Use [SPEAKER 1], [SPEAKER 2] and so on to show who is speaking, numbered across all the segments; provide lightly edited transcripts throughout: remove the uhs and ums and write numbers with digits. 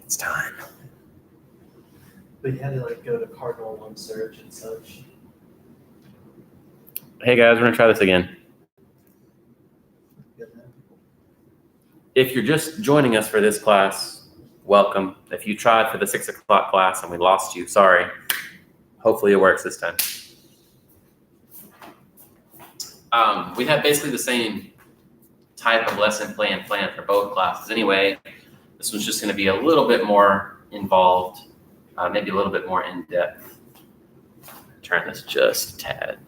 [SPEAKER 1] It's time.
[SPEAKER 2] But you had to like go to Cardinal One search and such.
[SPEAKER 1] Hey guys, we're gonna try this again. If you're just joining us for this class, welcome. If you tried for the 6 o'clock class and we lost you, sorry. Hopefully it works this time. We have basically the same type of lesson plan for both classes anyway. This one's just gonna be a little bit more involved, maybe a little bit more in depth. Turn this just a tad.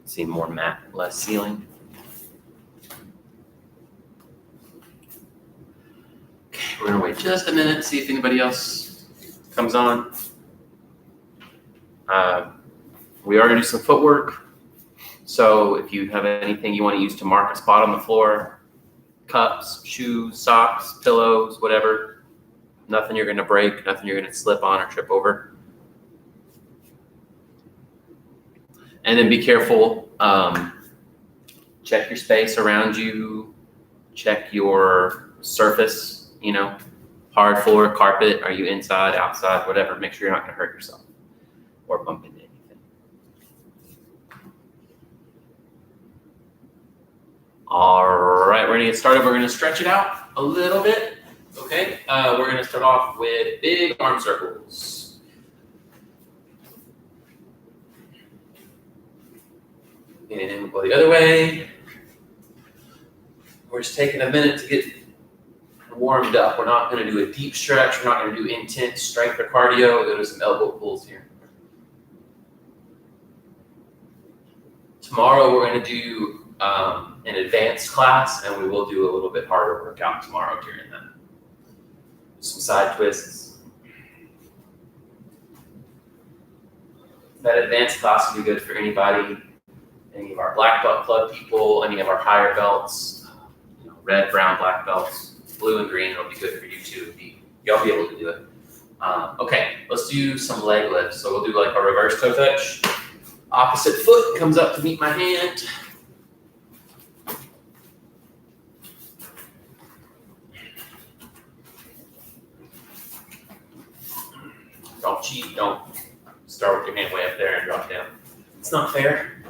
[SPEAKER 1] See more mat, less ceiling. Okay, we're gonna wait just a minute, see if anybody else comes on. We are gonna do some footwork. So if you have anything you want to use to mark a spot on the floor, cups, shoes, socks, pillows, whatever, nothing you're gonna break, nothing you're gonna slip on or trip over. And then be careful, check your space around you, check your surface, hard floor, carpet, are you inside, outside, whatever, make sure you're not gonna hurt yourself or bump into anything. All right, we're gonna get started. We're gonna stretch it out a little bit, okay? We're gonna start off with big arm circles. And then we'll go the other way. We're just taking a minute to get warmed up. We're not gonna do a deep stretch. We're not gonna do intense strength or cardio. We'll do some elbow pulls here. Tomorrow we're gonna do an advanced class, and we will do a little bit harder workout tomorrow during that. Some side twists. That advanced class will be good for anybody, any of our black belt club people, any of our higher belts, red, brown, black belts, blue and green. It'll be good for you too. Y'all be able to do it. Okay, let's do some leg lifts. So we'll do like a reverse toe touch. Opposite foot comes up to meet my hand. Don't cheat, don't start with your hand way up there and drop down. It's not fair.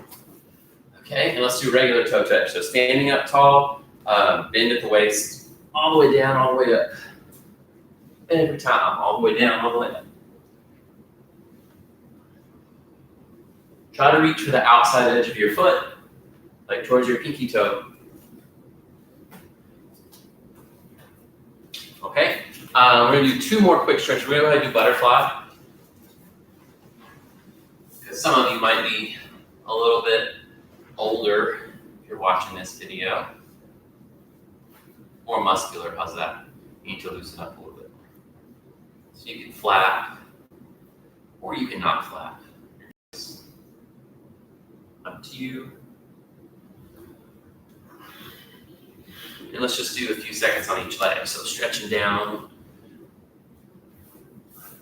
[SPEAKER 1] Okay, and let's do regular toe touch. So standing up tall, bend at the waist, all the way down, all the way up. Every time, all the way down, all the way up. Try to reach for the outside edge of your foot, like towards your pinky toe. Okay, we're gonna do 2 more quick stretches. We're gonna go ahead and do butterfly. Because some of you might be a little bit older if you're watching this video. More muscular, how's that? You need to loosen up a little bit. So you can flap, or you can not flap. Up to you. And let's just do a few seconds on each leg. So stretching down.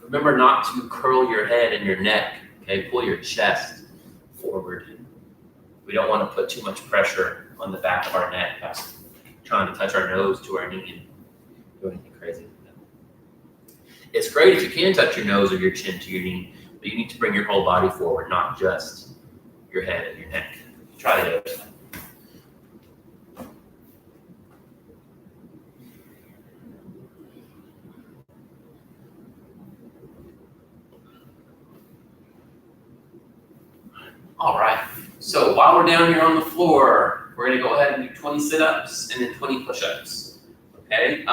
[SPEAKER 1] Remember not to curl your head and your neck. Okay, pull your chest forward. We don't want to put too much pressure on the back of our neck. That's trying to touch our nose to our knee and do anything crazy. It's great if you can touch your nose or your chin to your knee, but you need to bring your whole body forward, not just your head and your neck. Try the other side. All right, so while we're down here on the floor, we're gonna go ahead and do 20 sit-ups and then 20 push-ups, okay?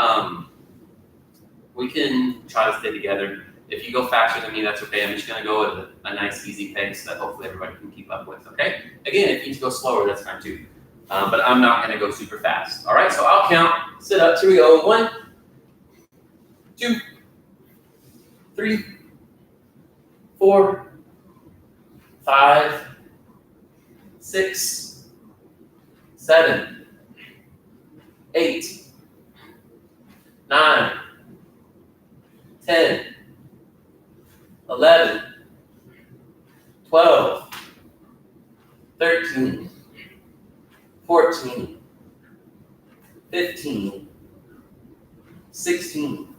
[SPEAKER 1] We can try to stay together. If you go faster than me, that's okay. I'm just gonna go at a nice, easy pace that hopefully everybody can keep up with, okay? Again, if you need to go slower, that's fine too. But I'm not gonna go super fast. All right, so I'll count sit-ups. Here we go. 1, 2, 3, 4, 5, 6, 7, 8, 9, 10, 11, 12, 13, 14,
[SPEAKER 3] 15, 16,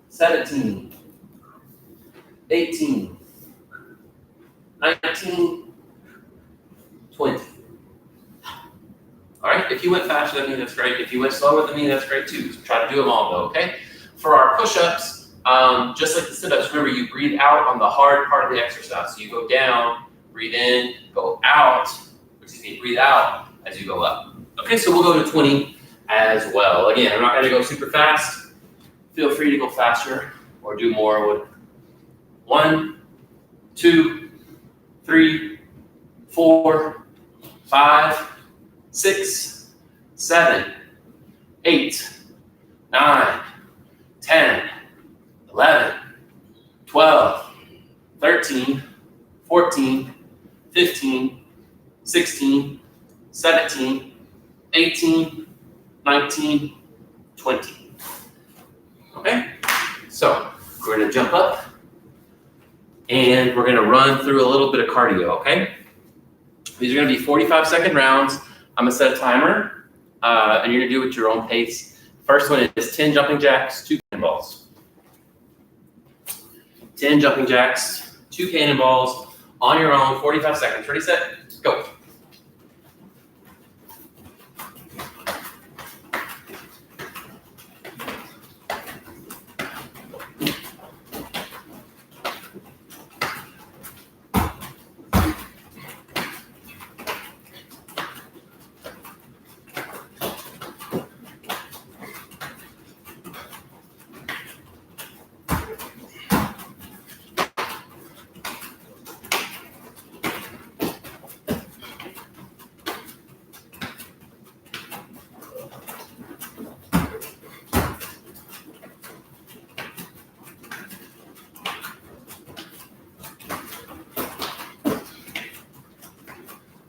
[SPEAKER 3] 17, 18, 19, 20.
[SPEAKER 1] All right, if you went faster than me, that's great. If you went slower than me, that's great too. Try to do them all though, okay? For our push-ups, just like the sit-ups, remember you breathe out on the hard part of the exercise. So you go down, breathe in, go out, breathe out as you go up. Okay, so we'll go to 20 as well. Again, I'm not gonna go super fast. Feel free to go faster or do more. 1, 2, 3, 4, 5, 6, 7, 8, 9, 10, 11, 12, 13, 14, 15, 16, 17, 18, 19, 20. Okay? So we're gonna jump up and we're gonna run through a little bit of cardio, okay? These are gonna be 45-second rounds. I'm gonna set a timer, and you're gonna do it at your own pace. First one is 10 jumping jacks, 2 cannonballs. 10 jumping jacks, 2 cannonballs on your own, 45 seconds. Ready, set, go.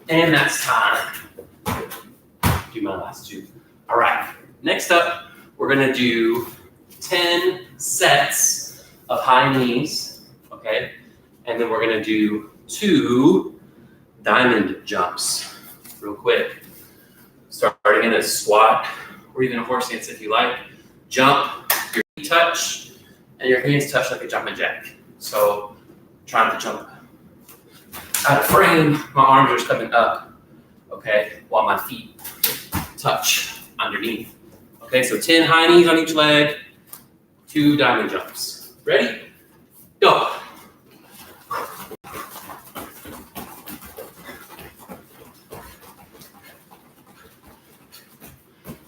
[SPEAKER 1] And that's time. Do my last 2. All right, next up, we're gonna do 10 sets of high knees, okay? And then we're gonna do 2 diamond jumps real quick. Starting in a squat or even a horse stance if you like. Jump, your feet touch, and your hands touch like a jumping jack. So trying to jump out of frame, my arms are coming up, okay, while my feet touch underneath. Okay, so 10 high knees on each leg, 2 diamond jumps. Ready? Go.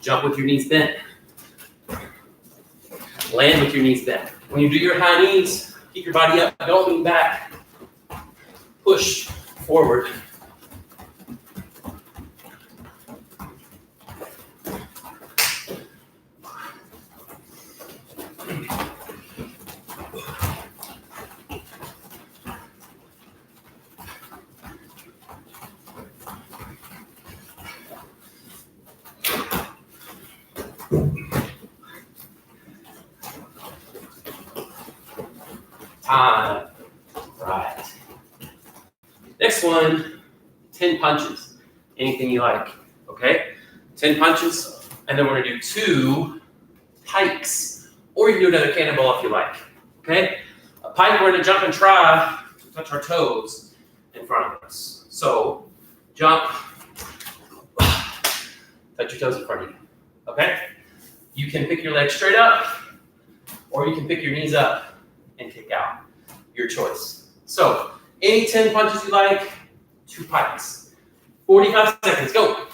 [SPEAKER 1] Jump with your knees bent. Land with your knees bent. When you do your high knees, keep your body up, don't lean back. Push forward. Time. Right. Next one, 10 punches. Anything you like, okay? 10 punches, and then we're gonna do 2 pikes, or you can do another cannonball if you like, okay? A pike, we're gonna jump and try to touch our toes in front of us. So, jump, touch your toes in front of you, okay? You can pick your legs straight up, or you can pick your knees up and kick out, your choice. So, any 10 punches you like, 2 pikes. 45 seconds, go.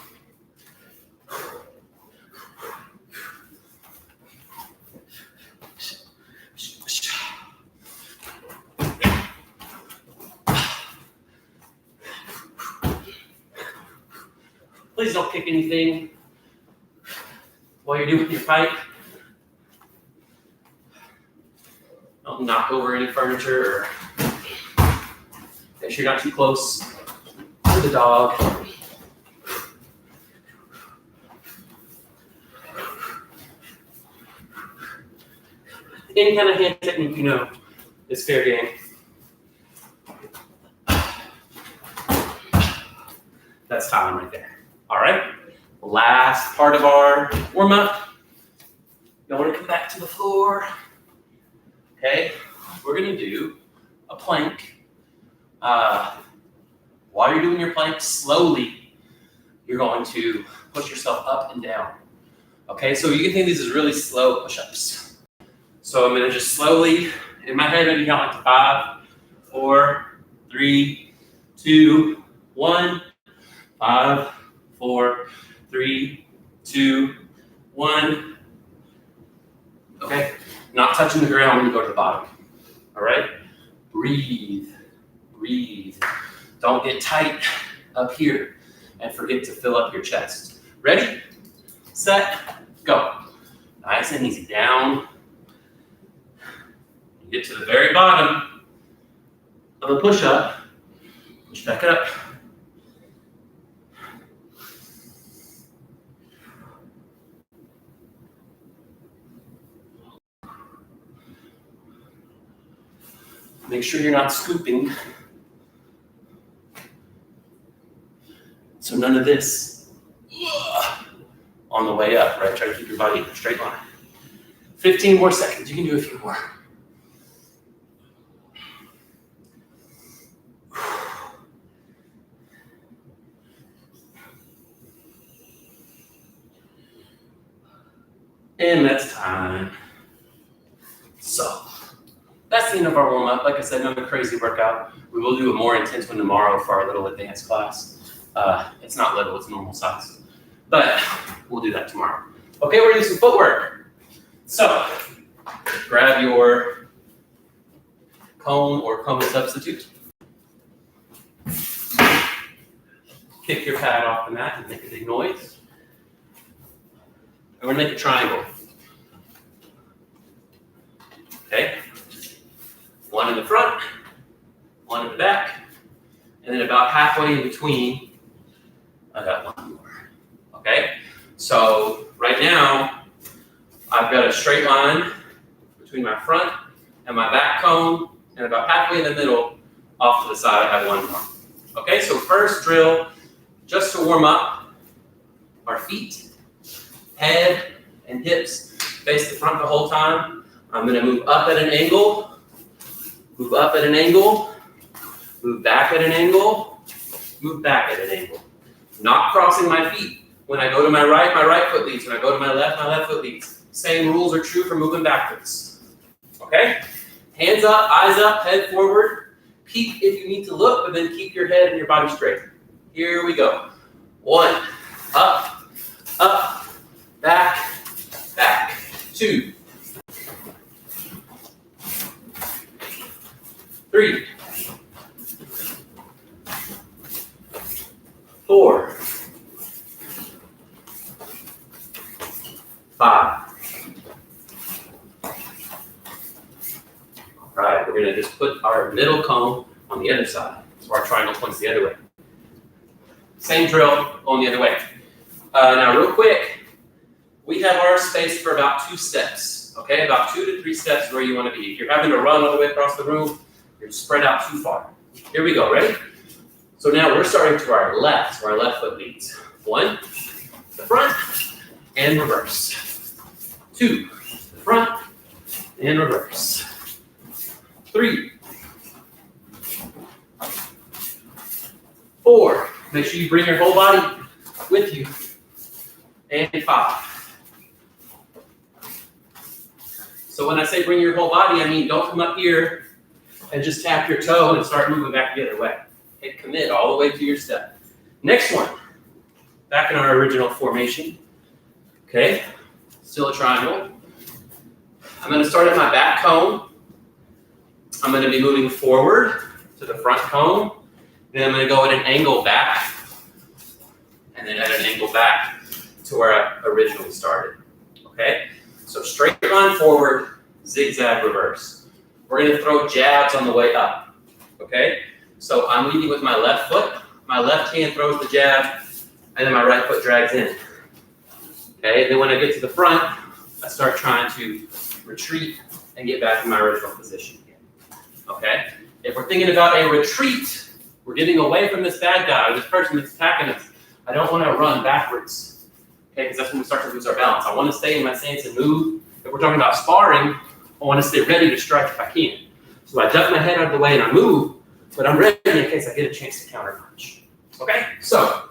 [SPEAKER 1] Please don't kick anything while you're doing your pike. Don't knock over any furniture or make sure you're not too close to the dog. Any kind of hand technique you know is fair game. That's time right there. All right, Last part of our warm-up. You want to come back to the floor. Okay, we're gonna do a plank. While you're doing your plank, slowly, you're going to push yourself up and down. Okay, so you can think these as really slow push-ups. So I'm gonna just slowly, in my head, maybe count like to 5, 4, 3, 2, 1. 5, 4, 3, 2, 1. Okay, not touching the ground when you go to the bottom. All right, breathe, breathe. Don't get tight up here and forget to fill up your chest. Ready, set, go. Nice and easy, down. You get to the very bottom of the push-up, push back up. Make sure you're not scooping. So none of this on the way up, right? Try to keep your body in a straight line. 15 more seconds. You can do a few more. And that's time. So that's the end of our warm-up. Like I said, another crazy workout. We will do a more intense one tomorrow for our little advanced class. It's not little, it's normal size. But we'll do that tomorrow. Okay, we're gonna do some footwork. So grab your cone or cone substitute. Kick your pad off the mat and make a big noise. And we're gonna make a triangle. Okay? One in the front, one in the back, and then about halfway in between, I got one more. Okay? So right now, I've got a straight line between my front and my back cone, and about halfway in the middle, off to the side, I have one more. Okay, so first drill, just to warm up, our feet, head, and hips face the front the whole time. I'm gonna move up at an angle, move up at an angle, move back at an angle, move back at an angle. Not crossing my feet. When I go to my right foot leads. When I go to my left foot leads. Same rules are true for moving backwards. Okay? Hands up, eyes up, head forward. Peek if you need to look, but then keep your head and your body straight. Here we go. 1, up, up, back, back. 2, 3, 4, 5. All right, we're gonna just put our middle cone on the other side, so our triangle points the other way. Same drill, going the other way. Now, real quick, we have our space for about 2 steps. Okay, about 2 to 3 steps where you want to be. If you're having to run all the way across the room, you're spread out too far. Here we go. Ready? So now we're starting to our left, where our left foot leads. 1, the front, and reverse. 2, the front, and reverse. 3, 4. Make sure you bring your whole body with you. And 5. So when I say bring your whole body, I mean don't come up here and just tap your toe and start moving back the other way. Okay, commit all the way to your step. Next one, back in our original formation. Okay, still a triangle. I'm going to start at my back cone. I'm going to be moving forward to the front cone. Then I'm going to go at an angle back, and then at an angle back to where I originally started. Okay, so straight line forward, zigzag reverse. We're going to throw jabs on the way up. Okay, so I'm leading with my left foot. My left hand throws the jab, and then my right foot drags in. Okay, then when I get to the front, I start trying to retreat and get back in my original position again. Okay, if we're thinking about a retreat, we're getting away from this bad guy, this person that's attacking us. I don't want to run backwards. Okay, because that's when we start to lose our balance. I want to stay in my stance and move. If we're talking about sparring, I want to stay ready to strike if I can. So I duck my head out of the way and I move, but I'm ready in case I get a chance to counter punch. Okay, so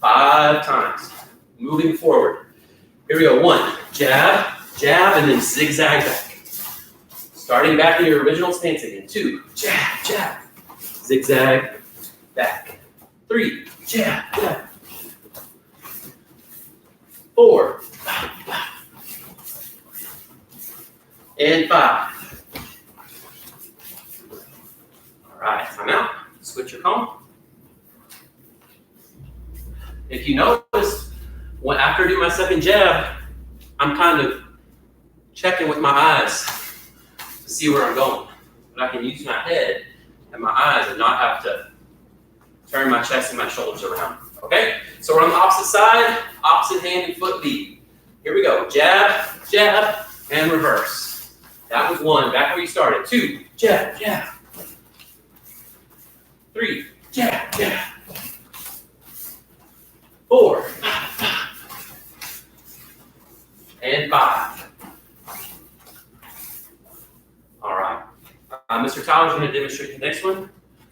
[SPEAKER 1] 5 times. Moving forward. Here we go. 1, jab, jab, and then zigzag back. Starting back in your original stance again. 2, jab, jab, zigzag, back. 3, jab, jab. 4, and 5. All right, time out. Switch your comb. If you notice, after I do my second jab, I'm kind of checking with my eyes to see where I'm going. But I can use my head and my eyes and not have to turn my chest and my shoulders around. Okay? So we're on the opposite side, opposite hand and foot lead. Here we go. Jab, jab, and reverse. That was 1, back where you started. 2, jab, jab. 3, jab, jab. 4, and 5. All right. Mr. Tyler's going to demonstrate the next one.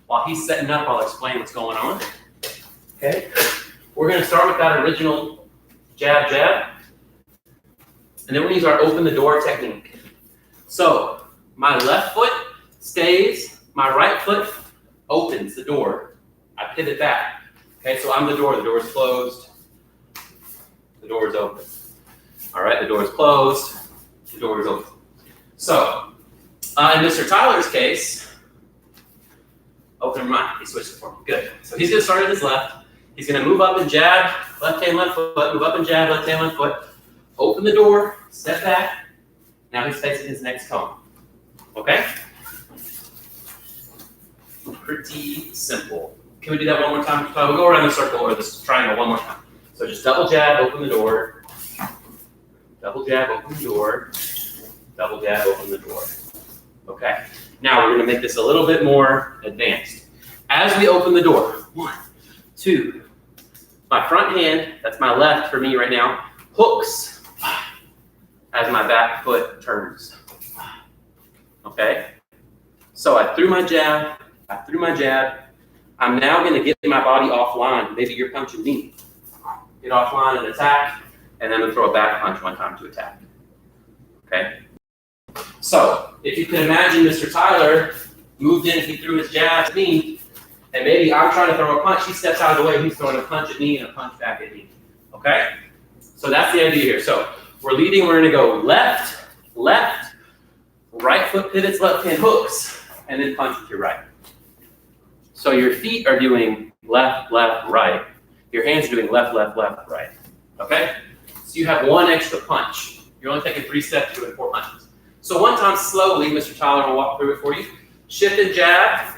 [SPEAKER 1] While he's setting up, I'll explain what's going on. Okay. We're going to start with that original jab, jab. And then we're going to use our open the door technique. So my left foot stays, my right foot opens the door. I pivot back. Okay, so I'm the door is closed, the door is open. All right, the door is closed, the door is open. So, in Mr. Tyler's case, open your mind, he switched it for me, good. So he's gonna start at his left, he's gonna move up and jab, left hand, left foot, move up and jab, left hand, left foot, open the door, step back, now he's facing his next cone, okay? Pretty simple. Can we do that one more time? We'll go around the circle or this triangle one more time. So just double jab, open the door. Double jab, open the door. Double jab, open the door. Okay. Now we're going to make this a little bit more advanced. As we open the door, 1, 2. My front hand, that's my left for me right now, hooks as my back foot turns. Okay. So I threw my jab. I'm now going to get my body offline. Maybe you're punching me. Get offline and attack, and then I'm going to throw a back punch one time to attack. Okay? So, if you can imagine Mr. Tyler moved in, he threw his jab at me, and maybe I'm trying to throw a punch, he steps out of the way, he's throwing a punch at me and a punch back at me. Okay? So that's the idea here. So, we're leading, we're going to go left, left, right foot pivots, left hand hooks, and then punch with your right. So your feet are doing left, left, right. Your hands are doing left, left, left, right. Okay? So you have 1 extra punch. You're only taking 3 steps, doing 4 punches. So one time slowly, Mr. Tyler will walk through it for you. Shift and jab,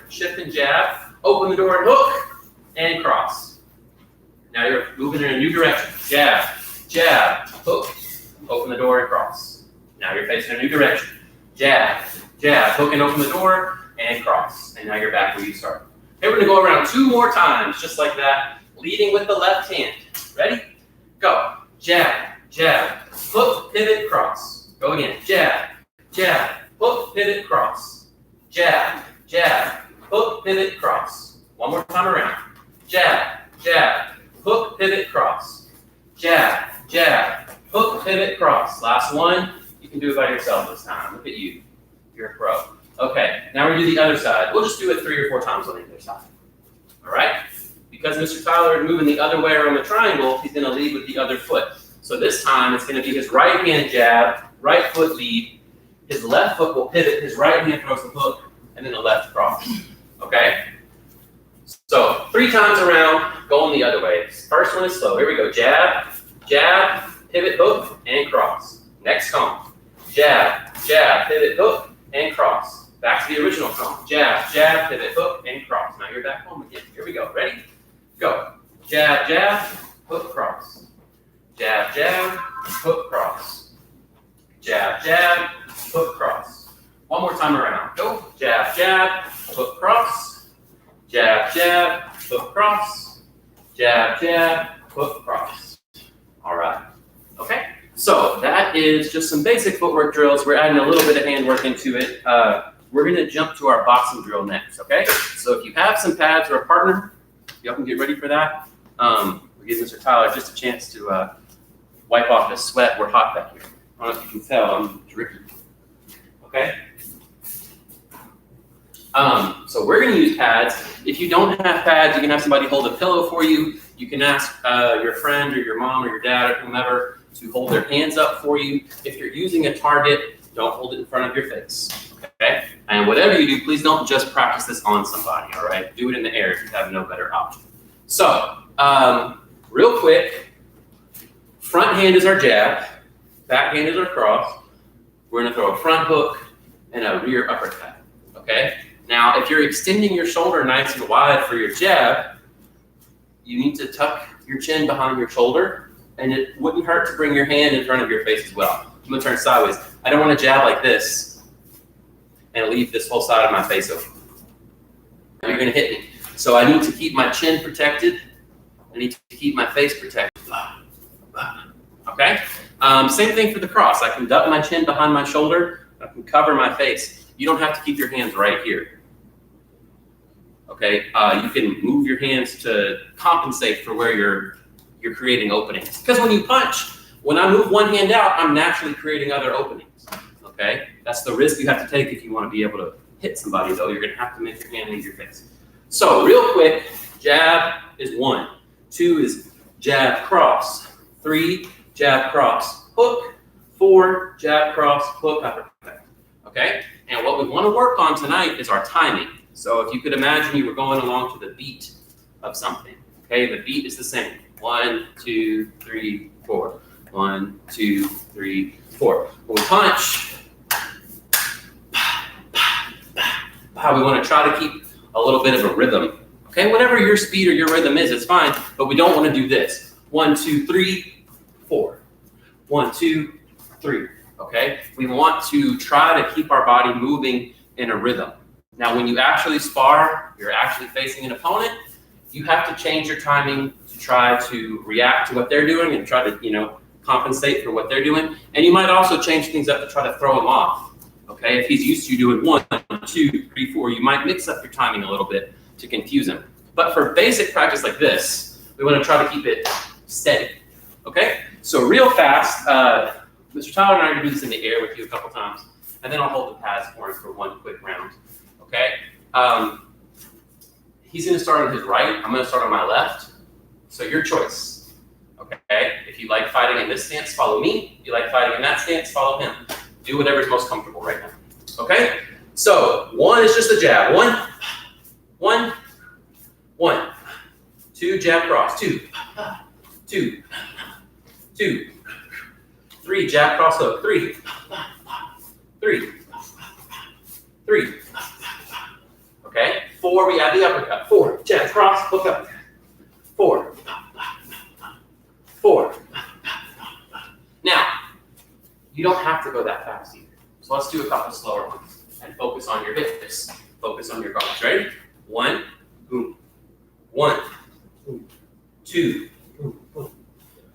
[SPEAKER 1] open the door and hook, and cross. Now you're moving in a new direction. Jab, jab, hook, open the door and cross. Now you're facing a new direction. Jab, jab, hook and open the door, and cross. And now you're back where you started. Okay, we're going to go around 2 more times, just like that, leading with the left hand. Ready? Go. Jab, jab, hook, pivot, cross. Go again. Jab, jab, hook, pivot, cross. Jab, jab, hook, pivot, cross. One more time around. Jab, jab, hook, pivot, cross. Jab, jab, hook, pivot, cross. Last one. You can do it by yourself this time. Look at you. You're a pro. Okay, now we do the other side. We'll just do it 3 or 4 times on the other side. All right? Because Mr. Tyler is moving the other way around the triangle, he's going to lead with the other foot. So this time it's going to be his right hand jab, right foot lead. His left foot will pivot, his right hand throws the hook, and then the left cross. Okay? So 3 times around, going the other way. First one is slow. Here we go. Jab, jab, pivot, hook, and cross. Next cone. Jab, jab, pivot, hook, and cross. Back to the original cone. Jab, jab, pivot, hook, and cross. Now you're back home again. Here we go. Ready? Go. Jab, jab, hook, cross. Jab, jab, hook, cross. Jab, jab, hook, cross. One more time around. Go. Jab, jab, hook, cross. Jab, jab, hook, cross. Jab, jab, hook, cross. All right. So that is just some basic footwork drills. We're adding a little bit of handwork into it. We're gonna jump to our boxing drill next, okay? So if you have some pads or a partner, y'all can get ready for that. We'll give Mr. Tyler just a chance to wipe off the sweat. We're hot back here. I don't know if you can tell, I'm dripping, okay? So we're gonna use pads. If you don't have pads, you can have somebody hold a pillow for you. You can ask your friend or your mom or your dad or whomever to hold their hands up for you. If you're using a target, don't hold it in front of your face, okay? And whatever you do, please don't just practice this on somebody, all right? Do it in the air if you have no better option. So, real quick, front hand is our jab, back hand is our cross. We're gonna throw a front hook and a rear uppercut, okay? Now, if you're extending your shoulder nice and wide for your jab, you need to tuck your chin behind your shoulder, and it wouldn't hurt to bring your hand in front of your face as well. I'm gonna turn sideways. I don't wanna jab like this and leave this whole side of my face open. You're gonna hit me. So I need to keep my chin protected. I need to keep my face protected. Okay? Same thing for the cross. I can duck my chin behind my shoulder. I can cover my face. You don't have to keep your hands right here. Okay? You can move your hands to compensate for where you're creating openings. Because when you punch, when I move one hand out, I'm naturally creating other openings. Okay? That's the risk you have to take if you want to be able to hit somebody, though. You're going to have to make your hand leave your face. So, real quick, jab is 1. 2 is jab, cross. 3, jab, cross, hook. 4, jab, cross, hook, uppercut. Okay? And what we want to work on tonight is our timing. So if you could imagine you were going along to the beat of something. Okay? The beat is the same. 1, 2, 3, 4. 1, 2, 3, 4. When we punch, we want to try to keep a little bit of a rhythm. Okay? Whatever your speed or your rhythm is, it's fine. But we don't want to do this. 1, 2, 3, 4. 1, 2, 3. Okay? We want to try to keep our body moving in a rhythm. Now, when you actually spar, you're actually facing an opponent, you have to change your timing to try to react to what they're doing and try to, compensate for what they're doing. And you might also change things up to try to throw him off. Okay? If he's used to doing 1, 2, 3, 4, you might mix up your timing a little bit to confuse him. But for basic practice like this, we want to try to keep it steady. Okay? So real fast, Mr. Tyler and I are going to do this in the air with you a couple times, and then I'll hold the pads for him for one quick round. Okay? He's going to start on his right. I'm going to start on my left. So your choice. Okay? If you like fighting in this stance, follow me. If you like fighting in that stance, follow him. Do whatever's most comfortable right now. Okay? So 1 is just a jab. 1, 2, jab, cross. 2, 3, jab, cross, hook. 3, 3. Okay? 4, we add the uppercut. 4, jab, cross, hook, uppercut. 4. Now, you don't have to go that fast either. So let's do a couple slower ones and focus on your hips. Focus on your guards. Ready? 1, boom. 1, 2,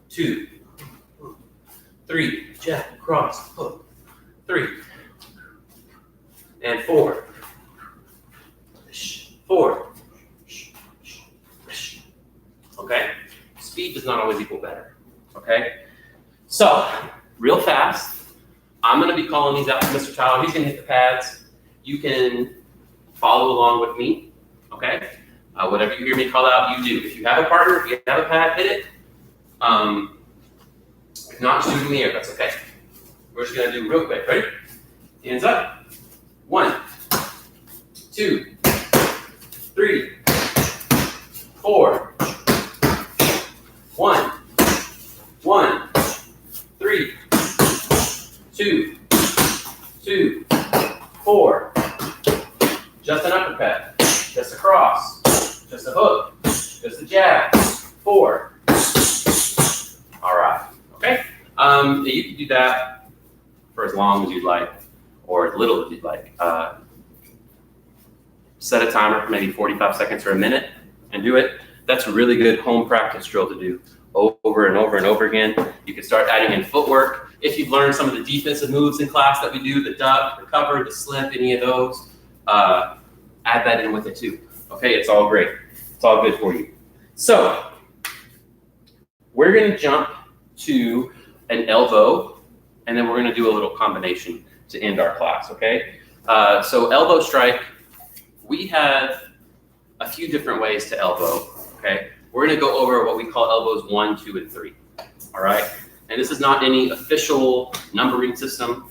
[SPEAKER 1] 2, 3, jab, cross, hook. 3, and 4. 4. Okay? Speed does not always equal better. Okay? So, real fast, I'm going to be calling these out to Mr. Tyler. He's going to hit the pads. You can follow along with me. Okay? Whatever you hear me call out, you do. If you have a partner, if you have a pad, hit it. If not, just do it in the air. That's okay. We're just going to do real quick. Ready? Hands up. 1, 2, 3, 4. 1, 3, 2, 4. Just an uppercut. Just a cross. Just a hook. Just a jab. 4. All right. Okay. You can do that for as long as you'd like, or as little as you'd like. Set a timer for maybe 45 seconds or a minute and do it. That's a really good home practice drill to do over and over over and over again. You can start adding in footwork. If you've learned some of the defensive moves in class that we do, the duck, the cover, the slip, any of those, add that in with it too. Okay, it's all great. It's all good for you. So we're gonna jump to an elbow, and then we're gonna do a little combination to end our class, okay? So elbow strike, we have a few different ways to elbow, okay? We're gonna go over what we call elbows 1, 2, and 3, all right? And this is not any official numbering system.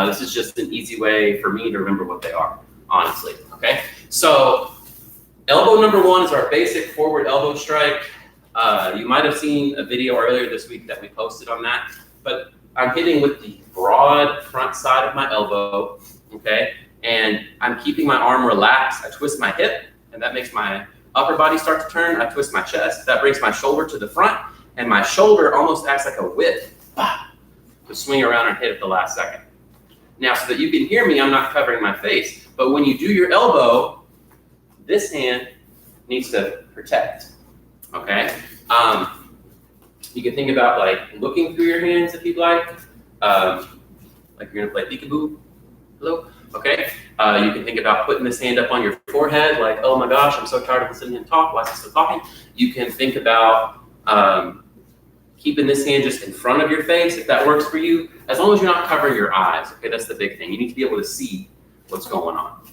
[SPEAKER 1] This is just an easy way for me to remember what they are, honestly, okay? So elbow number 1 is our basic forward elbow strike. You might have seen a video earlier this week that we posted on that, but I'm hitting with the broad front side of my elbow, okay? And I'm keeping my arm relaxed. I twist my hip, and that makes my upper body start to turn. I twist my chest. That brings my shoulder to the front, and my shoulder almost acts like a whip to swing around and hit at the last second. Now, so that you can hear me, I'm not covering my face, but when you do your elbow, this hand needs to protect, okay? You can think about like looking through your hands if you'd like you're gonna play peekaboo, hello, okay? You can think about putting this hand up on your forehead, like, oh my gosh, I'm so tired of listening to talk, why is he still talking? You can think about keeping this hand just in front of your face, if that works for you, as long as you're not covering your eyes, okay? That's the big thing. You need to be able to see what's going on,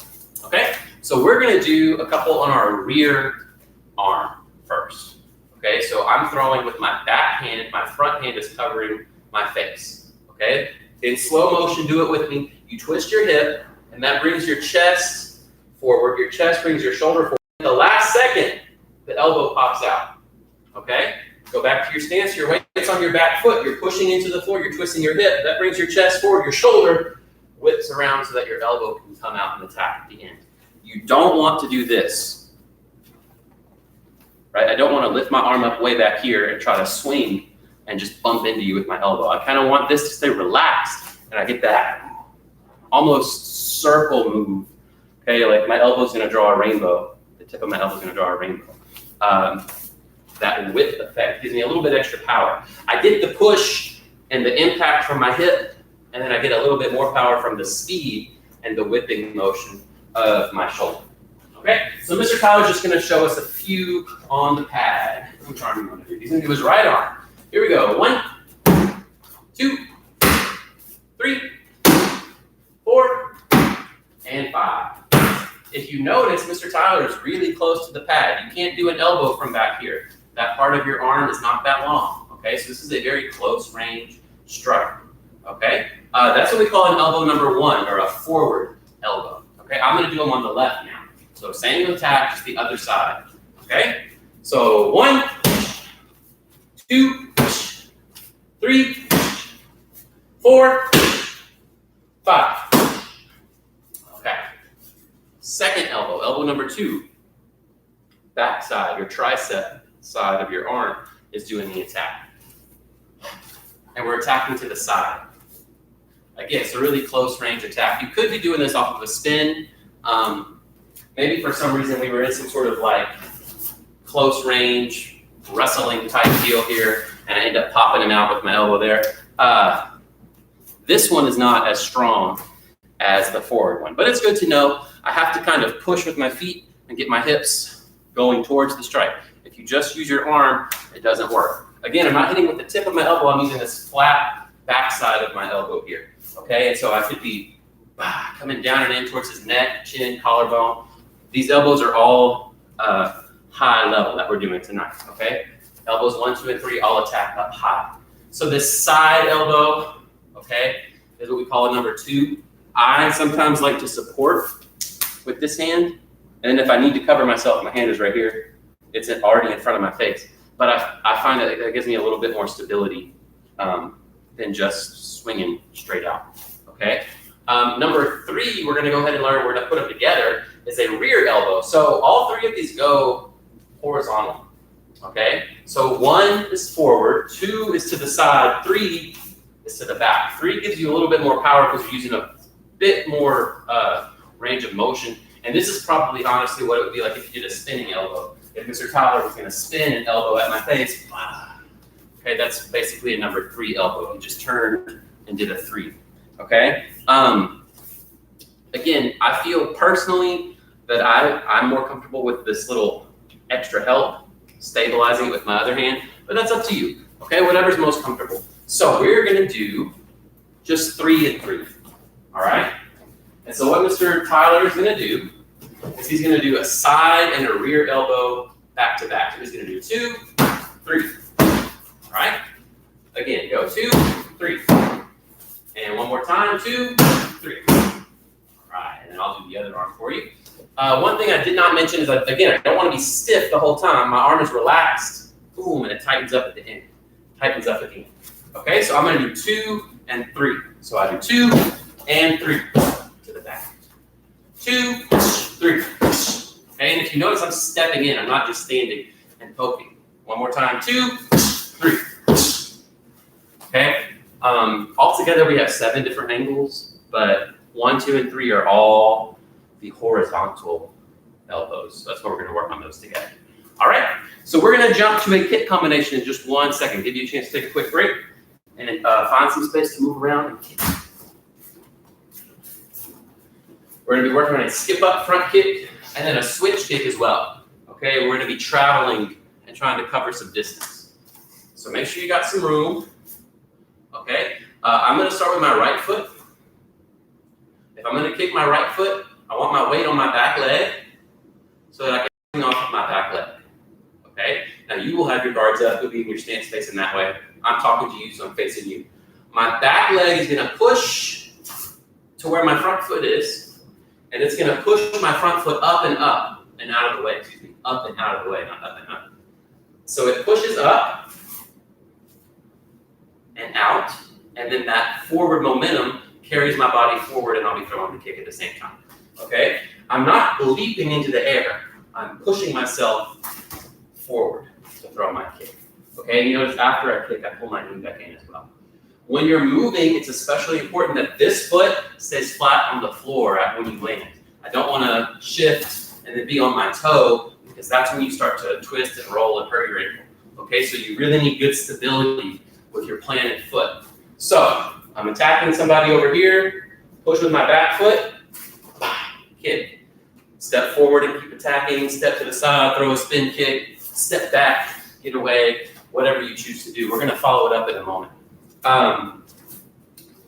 [SPEAKER 1] okay? So we're gonna do a couple on our rear arm first, okay? So I'm throwing with my back hand, my front hand is covering my face, okay? In slow motion, do it with me. You twist your hip, and that brings your chest forward. Your chest brings your shoulder forward. In the last second, the elbow pops out, okay? Go back to your stance. Your weight's on your back foot. You're pushing into the floor. You're twisting your hip. That brings your chest forward. Your shoulder whips around so that your elbow can come out and attack at the end. You don't want to do this, right? I don't want to lift my arm up way back here and try to swing and just bump into you with my elbow. I kind of want this to stay relaxed, and I get that almost circle move, okay? Like my elbow's gonna draw a rainbow. The tip of my elbow's gonna draw a rainbow. That whip effect gives me a little bit extra power. I get the push and the impact from my hip, and then I get a little bit more power from the speed and the whipping motion of my shoulder. Okay, so Mr. Tyler's just gonna show us a few on the pad. Which arm you wanna do? He's gonna do his right arm. Here we go. 1, 2, 3, 4, and 5. If you notice, Mr. Tyler is really close to the pad. You can't do an elbow from back here. That part of your arm is not that long, okay? So this is a very close range strike, okay? That's what we call an elbow number 1, or a forward elbow, okay? I'm gonna do them on the left now. So same attack, just the other side, okay? So 1, 2, 3, 4, 5. Okay. Second elbow, elbow number 2. Back side, your tricep side of your arm is doing the attack. And we're attacking to the side. Again, it's a really close range attack. You could be doing this off of a spin. Maybe for some reason we were in some sort of like close range wrestling type deal here, and I end up popping him out with my elbow there. This one is not as strong as the forward one, but it's good to know. I have to kind of push with my feet and get my hips going towards the strike. If you just use your arm, it doesn't work. Again, I'm not hitting with the tip of my elbow. I'm using this flat backside of my elbow here, okay? And so I could be coming down and in towards his neck, chin, collarbone. These elbows are all high level that we're doing tonight, okay? Elbows 1, 2, and 3 all attack up high. So this side elbow, okay, is what we call a number 2. I sometimes like to support with this hand, and if I need to cover myself, my hand is right here. It's already in front of my face. But I find that it gives me a little bit more stability than just swinging straight out, okay? Number 3, we're gonna go ahead and learn, we're gonna put them together, is a rear elbow. So all 3 of these go horizontal, okay? So 1 is forward, 2 is to the side, 3 is to the back. 3 gives you a little bit more power because you're using a bit more range of motion. And this is probably honestly what it would be like if you did a spinning elbow. If Mr. Tyler was gonna spin an elbow at my face, Okay, that's basically a number 3 elbow. You just turned and did a 3. Okay. Again, I feel personally that I'm more comfortable with this little extra help, stabilizing it with my other hand, but that's up to you. Okay, whatever's most comfortable. So we're gonna do just 3 and 3. All right. And so what Mr. Tyler is gonna do is he's gonna do a side and a rear elbow back to back. So he's gonna do 2, 3. All right. Again, go 2, 3. And one more time, 2, 3. All right, and then I'll do the other arm for you. One thing I did not mention is that, again, I don't want to be stiff the whole time. My arm is relaxed, boom, and it tightens up at the end. Tightens up at the end. Okay, so I'm going to do 2 and 3. So I do 2 and 3 to the back. 2, 3. Okay, and if you notice, I'm stepping in. I'm not just standing and poking. One more time, 2, 3. Okay. Altogether, we have 7 different angles, but 1, 2, and 3 are all the horizontal elbows. So that's what we're going to work on those together. All right. So we're going to jump to a kick combination in just 1 second. Give you a chance to take a quick break and find some space to move around and kick. We're going to be working on a skip up front kick and then a switch kick as well. Okay. We're going to be traveling and trying to cover some distance. So make sure you got some room. Okay, I'm going to start with my right foot. If I'm going to kick my right foot, I want my weight on my back leg so that I can swing off of my back leg. Okay, now you will have your guards up. You'll be in your stance facing that way. I'm talking to you, so I'm facing you. My back leg is going to push to where my front foot is, and it's going to push my front foot up and out of the way. Excuse me, up and out of the way, not up and up. So it pushes up and out, and then that forward momentum carries my body forward, and I'll be throwing the kick at the same time. Okay? I'm not leaping into the air. I'm pushing myself forward to throw my kick. Okay? And you notice after I kick, I pull my knee back in as well. When you're moving, it's especially important that this foot stays flat on the floor when you land. I don't want to shift and then be on my toe, because that's when you start to twist and roll and hurt your ankle. Okay? So you really need good stability with your planted foot. So I'm attacking somebody over here, push with my back foot, kick. Step forward and keep attacking, step to the side, throw a spin kick, step back, get away, whatever you choose to do. We're gonna follow it up in a moment.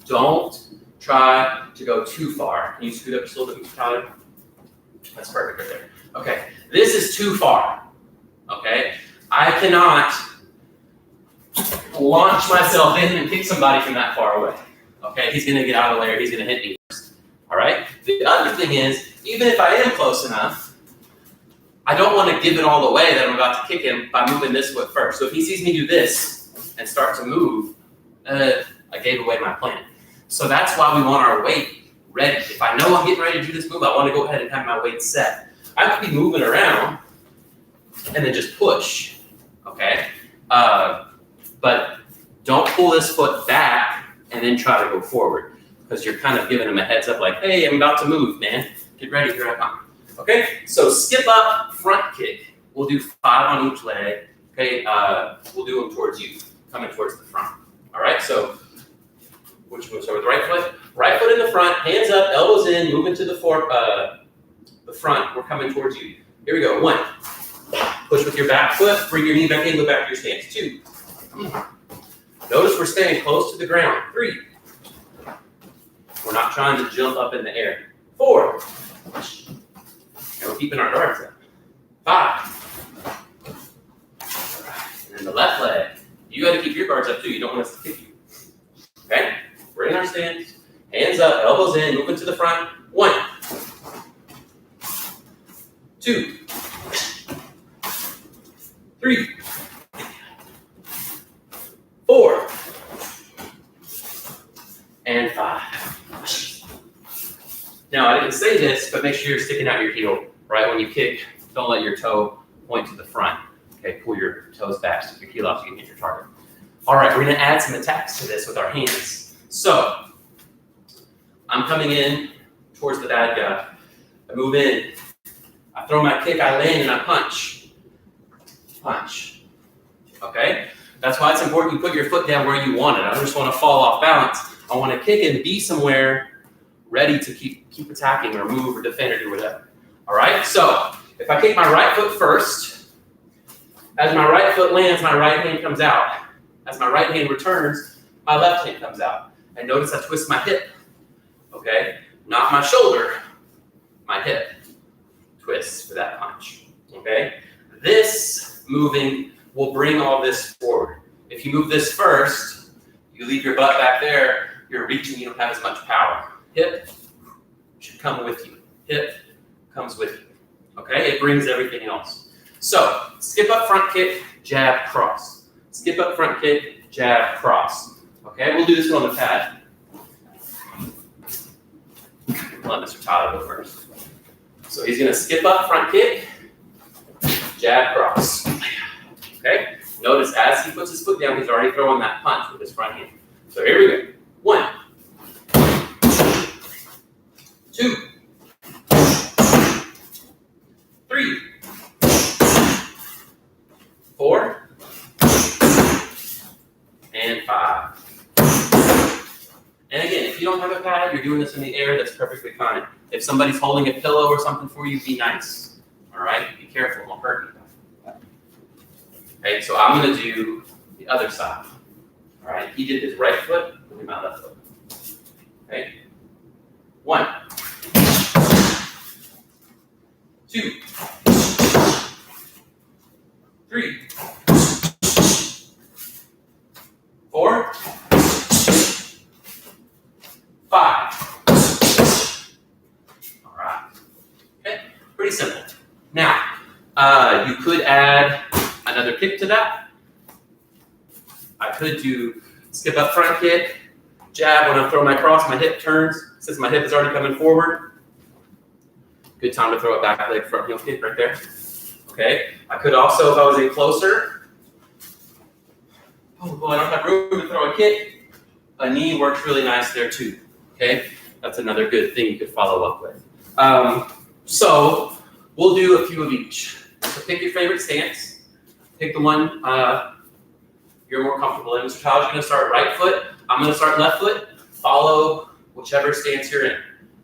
[SPEAKER 1] Don't try to go too far. Can you scoot up just a little bit, Tyler? That's perfect right there. Okay, this is too far, okay? I cannot launch myself in and kick somebody from that far away. Okay, he's gonna get out of the layer, he's gonna hit me first. All right? The other thing is, even if I am close enough, I don't want to give it all away that I'm about to kick him by moving this foot first. So if he sees me do this and start to move, I gave away my plan. So that's why we want our weight ready. If I know I'm getting ready to do this move, I want to go ahead and have my weight set. I could be moving around and then just push, okay? But don't pull this foot back and then try to go forward, because you're kind of giving him a heads up like, hey, I'm about to move, man. Get ready, here I come. Okay, so skip up, front kick. We'll do 5 on each leg. Okay, we'll do them towards you, coming towards the front. All right, so which one? So with the right foot? Right foot in the front, hands up, elbows in, moving to the front. We're coming towards you. Here we go. 1. Push with your back foot, bring your knee back in, go back to your stance. 2. Notice we're staying close to the ground. 3. We're not trying to jump up in the air. 4. And we're keeping our guards up. 5. And then the left leg. You got to keep your guards up too. You don't want us to kick you. Okay? We're in our stance. Hands up, elbows in, moving to the front. 1. 2. 3. 4. And 5. Now, I didn't say this, but make sure you're sticking out your heel, right? When you kick, don't let your toe point to the front. Okay, pull your toes back, stick your heel out so you can hit your target. All right, we're gonna add some attacks to this with our hands. So, I'm coming in towards the bad guy. I move in. I throw my kick, I land, and I punch. Punch. Okay? That's why it's important you put your foot down where you want it. I don't just want to fall off balance. I want to kick and be somewhere ready to keep attacking or move or defend or do whatever. All right, so if I kick my right foot first, as my right foot lands, my right hand comes out. As my right hand returns, my left hand comes out. And notice I twist my hip, okay? Not my shoulder, my hip twists for that punch, okay? This moving will bring all this forward. If you move this first, you leave your butt back there, you're reaching, you don't have as much power. Hip should come with you. Hip comes with you, okay? It brings everything else. So, skip up front kick, jab, cross. Skip up front kick, jab, cross. Okay, we'll do this one on the pad. Let Mr. Tyler go first. So he's going to skip up front kick, jab, cross. Okay, notice as he puts his foot down, he's already throwing that punch with his front hand. So here we go. 1, 2, 3, 4, and 5. And again, if you don't have a pad, you're doing this in the air, that's perfectly fine. If somebody's holding a pillow or something for you, be nice. All right? Be careful, it won't hurt you. Okay, so I'm going to do the other side. All right? He did his right foot, I'll do my left foot. Okay? 1, 2, 3, 4, 5. All right. Okay, pretty simple. Now, you could add another kick to that. I could do skip up front kick, jab. When I throw my cross, my hip turns. Since my hip is already coming forward, good time to throw a back leg front heel kick right there. Okay. I could also, if I was in closer, oh, well, I don't have room to throw a kick. A knee works really nice there too. Okay, that's another good thing you could follow up with. So we'll do a few of each. So pick your favorite stance. Pick the one you're more comfortable in. Mr. Tyler's going to start right foot. I'm going to start left foot. Follow whichever stance you're in.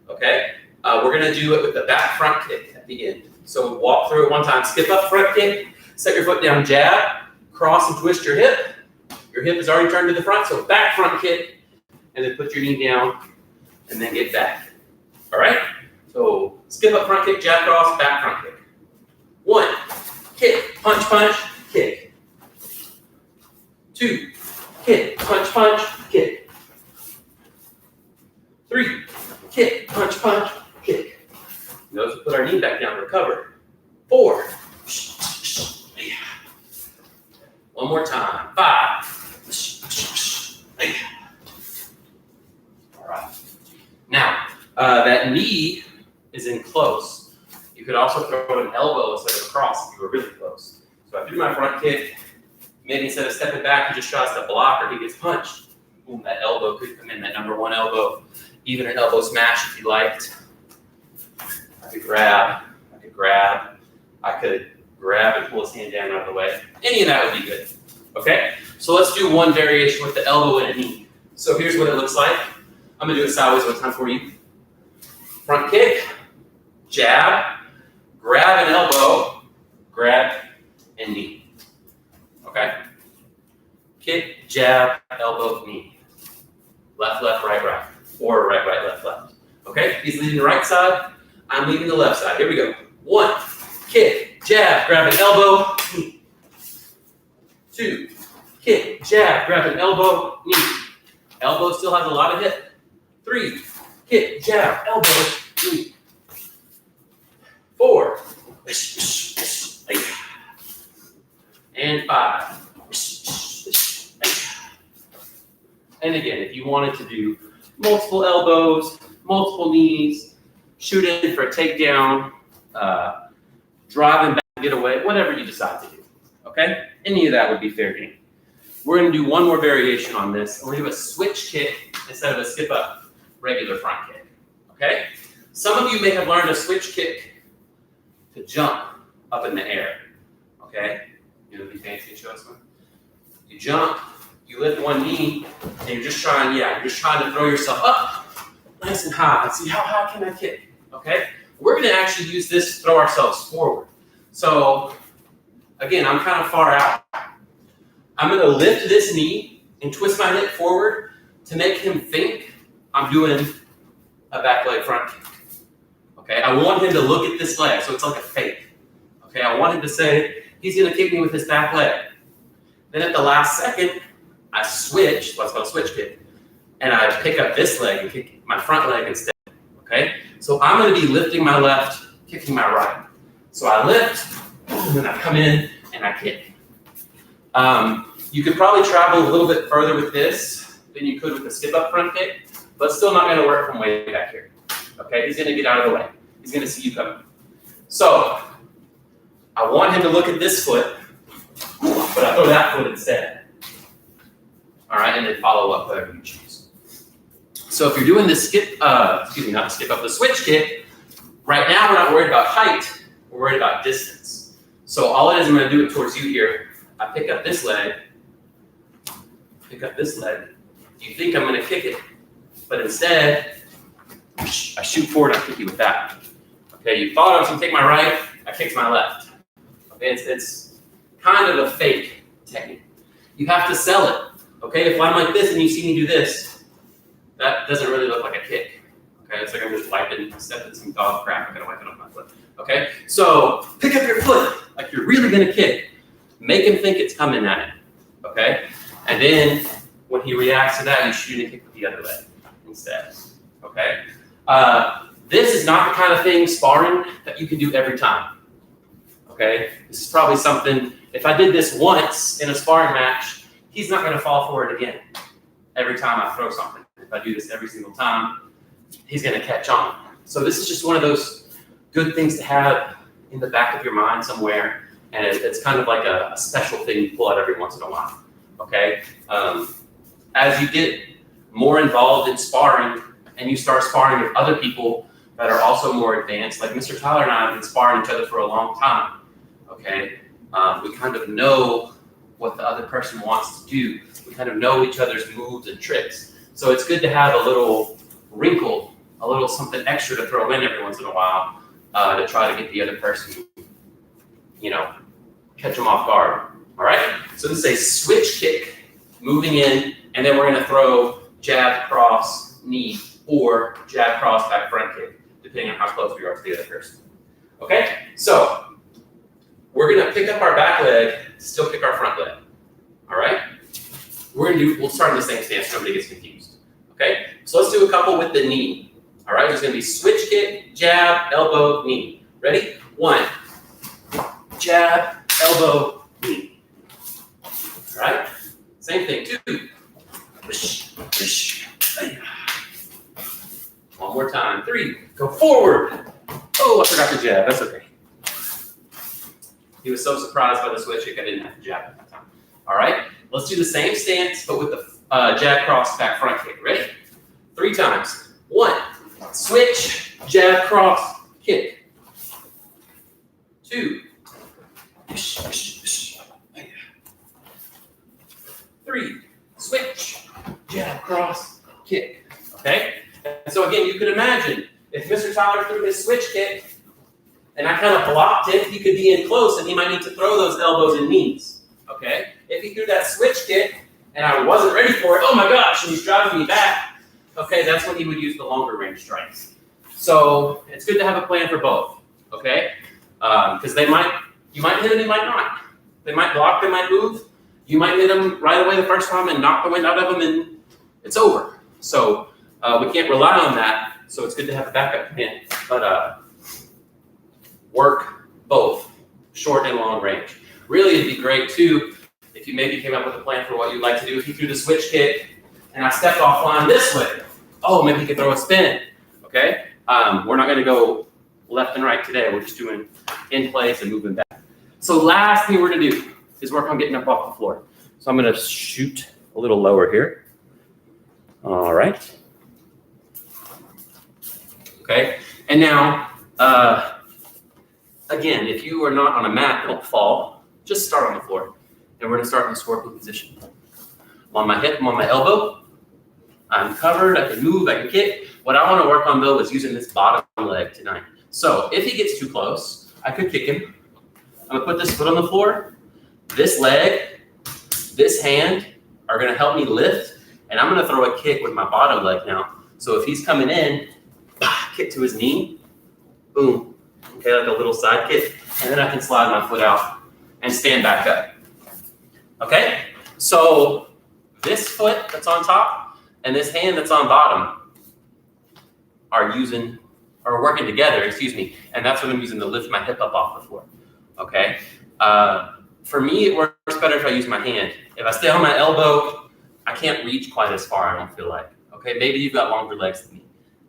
[SPEAKER 1] Okay, we're going to do it with the back front kick at the end. So walk through it one time. Skip up front kick. Set your foot down. Jab. Cross and twist your hip. Your hip is already turned to the front. So back front kick. And then put your knee down. And then get back. All right? So skip up front kick, jab cross, back front kick. 1, kick, punch, punch, kick. 2, kick, punch, punch, kick. 3, kick, punch, punch, kick. Notice we put our knee back down to recover. 4. One more time. 5. All right. Now, that knee is in close. You could also throw an elbow instead of a cross if you were really close. So I do my front kick. Maybe instead of stepping back, he just tries to block or he gets punched. Boom, that elbow could come in, that number 1 elbow. Even an elbow smash if you liked. I could grab, and pull his hand down out of the way. Any of that would be good. Okay? So let's do one variation with the elbow and a knee. So here's what it looks like. I'm going to do it sideways one time for you. Front kick, jab, grab an elbow, grab and knee. Okay? Kick, jab, elbow, knee. Left, left, right, right. Or right, right, left, left. Okay? He's leading the right side. I'm leading the left side. Here we go. 1, kick, jab, grab an elbow, knee. 2, kick, jab, grab an elbow, knee. Elbow still has a lot of hip. 3, kick, jab, elbow, knee. 4, and 5. And again, if you wanted to do multiple elbows, multiple knees, shoot in for a takedown, driving back, get away, whatever you decide to do. Okay? Any of that would be fair game. We're going to do one more variation on this. We're going to do a switch kick instead of a skip up regular front kick. Okay? Some of you may have learned a switch kick to jump up in the air. Okay? You know, be fancy and show us one. You jump, you lift one knee, and you're just trying to throw yourself up nice and high. Let's see, how high can I kick? Okay? We're gonna actually use this to throw ourselves forward. So, again, I'm kind of far out. I'm gonna lift this knee and twist my hip forward to make him think I'm doing a back leg front kick. Okay, I want him to look at this leg, so it's like a fake. Okay, I want him to say, he's gonna kick me with his back leg. Then at the last second, I switch, what's called a switch kick, and I pick up this leg and kick my front leg instead. Okay, so I'm gonna be lifting my left, kicking my right. So I lift, and then I come in and I kick. You could probably travel a little bit further with this than you could with the skip up front kick, but still not gonna work from way back here. Okay, he's gonna get out of the way. He's gonna see you coming. So, I want him to look at this foot, but I throw that foot instead. All right, and then follow up whatever you choose. So if you're doing the the switch kick, right now we're not worried about height, we're worried about distance. So all it is, I'm gonna do it towards you here. I pick up this leg, you think I'm gonna kick it, but instead, I shoot forward, I kick you with that. Okay, you thought I was gonna take my right, I kicked my left. Okay, it's kind of a fake technique. You have to sell it. Okay, if I'm like this and you see me do this, that doesn't really look like a kick. Okay, it's like I'm just stepping some dog crap, I'm gonna wipe it off my foot. Okay, so pick up your foot, like you're really gonna kick. Make him think it's coming at him. Okay, and then when he reacts to that, you shoot and kick with the other leg instead. Okay, this is not the kind of thing, sparring, that you can do every time. Okay, this is probably something, if I did this once in a sparring match, he's not gonna fall for it again every time I throw something. If I do this every single time, he's gonna catch on. So this is just one of those good things to have in the back of your mind somewhere, and it's kind of like a special thing you pull out every once in a while, okay? As you get more involved in sparring and you start sparring with other people that are also more advanced, like Mr. Tyler and I have been sparring each other for a long time, okay? We kind of know what the other person wants to do. We kind of know each other's moves and tricks. So it's good to have a little wrinkle, a little something extra to throw in every once in a while to try to get the other person, catch them off guard, all right? So this is a switch kick, moving in, and then we're gonna throw jab, cross, knee, or jab, cross, back, front kick, depending on how close we are to the other person. Okay, so we're gonna pick up our back leg, still kick our front leg, all right? We'll start in the same stance so nobody gets confused, okay? So let's do a couple with the knee, all right? There's gonna be switch kick, jab, elbow, knee. Ready? 1, jab, elbow, knee. All right? Same thing, 2. One more time, 3, go forward. Oh, I forgot the jab, that's okay. He was so surprised by the switch kick, I didn't have to jab at that time. All right, let's do the same stance, but with the jab, cross, back, front kick. Ready? 3 times. 1, switch, jab, cross, kick. 2, 3, switch, jab, cross, kick. Okay? And so again, you could imagine if Mr. Tyler threw his switch kick and I kind of blocked it, he could be in close and he might need to throw those elbows and knees. Okay? If he threw that switch kick and I wasn't ready for it, oh my gosh, and he's driving me back, okay, that's when he would use the longer range strikes. So it's good to have a plan for both. Okay? Because you might hit him, you might not. They might block, they might move. You might hit them right away the first time and knock the wind out of them and it's over. So we can't rely on that. So it's good to have a backup plan. But work both short and long range. Really, it'd be great too if you maybe came up with a plan for what you'd like to do. If you threw the switch kick and I stepped offline this way, oh, maybe you could throw a spin. Okay? We're not going to go left and right today. We're just doing in place and moving back. So last thing we're going to do is work on getting up off the floor. So I'm going to shoot a little lower here. All right. Okay. And now, again, if you are not on a mat, don't fall. Just start on the floor. and we're gonna start in the scorpion position. I'm on my hip, I'm on my elbow. I'm covered, I can move, I can kick. What I wanna work on though is using this bottom leg tonight. So if he gets too close, I could kick him. I'm gonna put this foot on the floor. This leg, this hand are gonna help me lift, and I'm gonna throw a kick with my bottom leg now. So if he's coming in, kick to his knee, boom. Okay, like a little side kick, and then I can slide my foot out and stand back up. Okay, so this foot that's on top and this hand that's on bottom are working together, and that's what I'm using to lift my hip up off the floor. Okay, for me, it works better if I use my hand. If I stay on my elbow, I can't reach quite as far, I don't feel like. Okay, maybe you've got longer legs than me,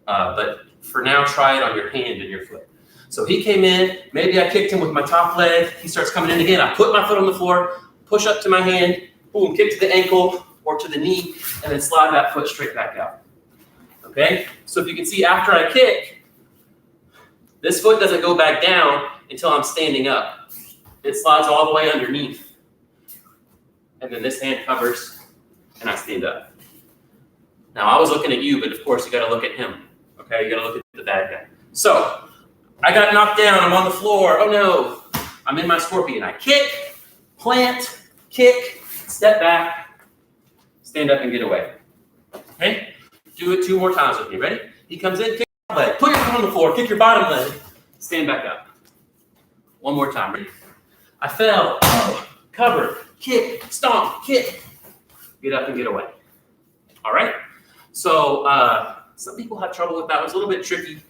[SPEAKER 1] but for now, try it on your hand and your foot. So he came in, maybe I kicked him with my top leg, he starts coming in again, I put my foot on the floor, push up to my hand, boom, kick to the ankle or to the knee, and then slide that foot straight back out. Okay, so if you can see after I kick, this foot doesn't go back down until I'm standing up. It slides all the way underneath. And then this hand covers and I stand up. Now I was looking at you, but of course you gotta look at him. Okay, you gotta look at the bad guy. So, I got knocked down, I'm on the floor, oh no. I'm in my scorpion. I kick, plant, kick, step back, stand up and get away. Okay? Do it 2 more times with me. Ready? He comes in, kick your leg, put your foot on the floor, kick your bottom leg, stand back up. 1 more time. Ready? I fell, cover, kick, stomp, kick, get up and get away. All right? So some people have trouble with that. It was a little bit tricky.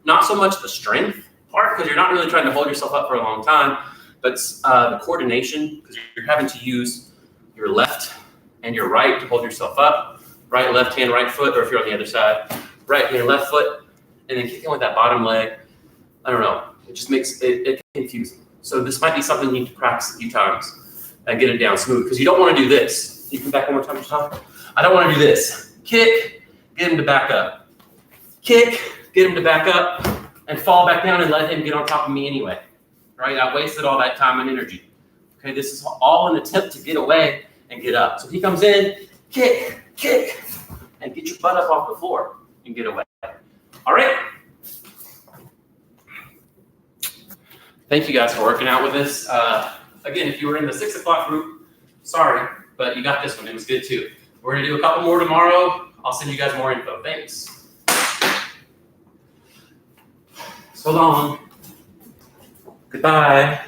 [SPEAKER 1] Not so much the strength part, because you're not really trying to hold yourself up for a long time, but the coordination, because you're having to use your left and your right to hold yourself up. Right, left hand, right foot, or if you're on the other side, right hand, left foot, and then kicking with that bottom leg. I don't know. It just makes it confusing. So this might be something you need to practice a few times and get it down smooth, because you don't want to do this. You come back one more time, Tom. I don't want to do this. Kick, get him to back up. Kick, get him to back up, and fall back down and let him get on top of me anyway. Right? I wasted all that time and energy. Okay, this is all an attempt to get away and get up. So he comes in, kick, kick, and get your butt up off the floor and get away. All right? Thank you guys for working out with this. Again, if you were in the 6 o'clock group, sorry, but you got this one. It was good too. We're gonna do a couple more tomorrow. I'll send you guys more info. Thanks. So long. Goodbye.